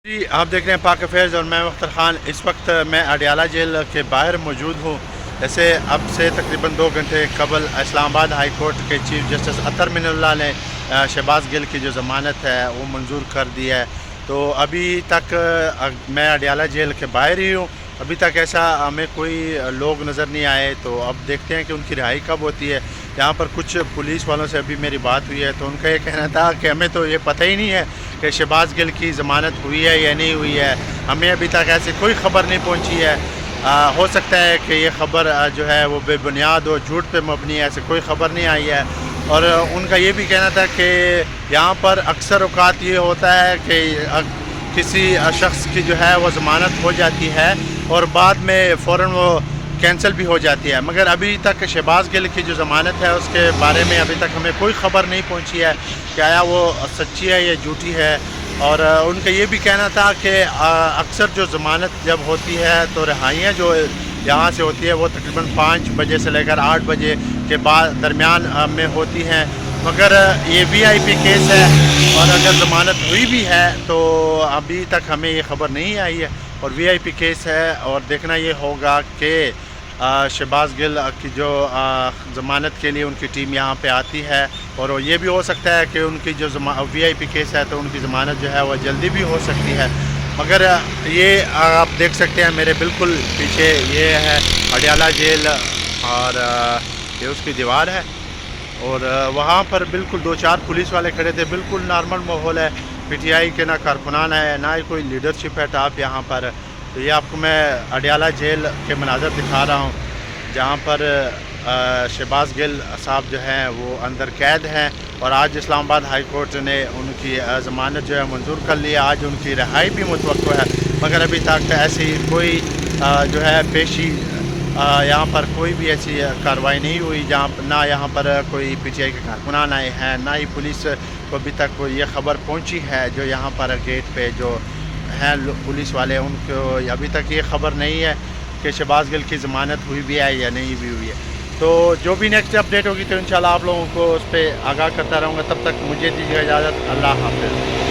جی آپ دیکھ رہے ہیں پاک افیئرز اور میں مختار خان. اس وقت میں اڈیالہ جیل کے باہر موجود ہوں. جیسے اب سے تقریباً 2 گھنٹے قبل اسلام آباد ہائی کورٹ کے چیف جسٹس اطہر من اللہ نے شہباز گل کی جو ضمانت ہے وہ منظور کر دی ہے. تو ابھی تک میں اڈیالہ جیل کے باہر ہی ہوں. ابھی تک ایسا ہمیں کوئی لوگ نظر نہیں آئے. تو اب دیکھتے ہیں کہ ان کی رہائی کب ہوتی ہے. یہاں پر کچھ پولیس والوں سے ابھی میری بات ہوئی ہے تو ان کا یہ کہنا تھا کہ ہمیں تو یہ پتہ ہی نہیں ہے کہ شہباز گل کی ضمانت ہوئی ہے یا نہیں ہوئی ہے. ہمیں ابھی تک ایسی کوئی خبر نہیں پہنچی ہے. ہو سکتا ہے کہ یہ خبر جو ہے وہ بے بنیاد اور جھوٹ پہ مبنی ہے. ایسے کوئی خبر نہیں آئی ہے. اور ان کا یہ بھی کہنا تھا کہ یہاں پر اکثر اوقات یہ ہوتا ہے کہ کسی شخص کی جو ہے وہ ضمانت ہو جاتی ہے اور بعد میں فوراً وہ کینسل بھی ہو جاتی ہے. مگر ابھی تک شہباز گل کی جو ضمانت ہے اس کے بارے میں ابھی تک ہمیں کوئی خبر نہیں پہنچی ہے کہ آیا وہ سچی ہے یا جھوٹی ہے. اور ان کا یہ بھی کہنا تھا کہ اکثر جو ضمانت جب ہوتی ہے تو رہائیاں جو یہاں سے ہوتی ہے وہ تقریباً 5 بجے سے لے کر 8 بجے کے بعد درمیان میں ہوتی ہیں. مگر یہ وی آئی پی کیس ہے اور اگر ضمانت ہوئی بھی ہے تو ابھی تک ہمیں یہ خبر نہیں آئی ہے اور وی آئی پی کیس ہے. اور دیکھنا یہ ہوگا کہ شہباز گل کی جو ضمانت کے لیے ان کی ٹیم یہاں پہ آتی ہے. اور یہ بھی ہو سکتا ہے کہ ان کی جو وی آئی پی کیس ہے تو ان کی ضمانت جو ہے وہ جلدی بھی ہو سکتی ہے. مگر یہ آپ دیکھ سکتے ہیں میرے بالکل پیچھے یہ ہے اڈیالہ جیل اور یہ اس کی دیوار ہے. اور وہاں پر بالکل 2-4 پولیس والے کھڑے تھے. بالکل نارمل ماحول ہے. پی ٹی آئی کے نہ کارکنان ہے نہ ہی کوئی لیڈرشپ ہے ٹاپ یہاں پر. تو یہ آپ کو میں اڈیالہ جیل کے مناظر دکھا رہا ہوں جہاں پر شہباز گل صاحب جو ہیں وہ اندر قید ہیں. اور آج اسلام آباد ہائی کورٹ نے ان کی ضمانت جو ہے منظور کر لی ہے. آج ان کی رہائی بھی متوقع ہے. مگر ابھی تک ایسی کوئی جو ہے پیشی یہاں پر کوئی بھی ایسی کارروائی نہیں ہوئی. جہاں نہ یہاں پر کوئی پی ٹی آئی کے کارکنان آئے ہیں نہ ہی پولیس کو ابھی تک کوئی یہ خبر پہنچی ہے. جو یہاں پر گیٹ پہ جو ہیں پولیس والے ان کو ابھی تک یہ خبر نہیں ہے کہ شہباز گل کی ضمانت ہوئی بھی ہے یا نہیں بھی ہوئی ہے. تو جو بھی نیکسٹ اپڈیٹ ہوگی تو انشاءاللہ آپ لوگوں کو اس پہ آگاہ کرتا رہوں گا. تب تک مجھے دیجیے اجازت. اللہ حافظ.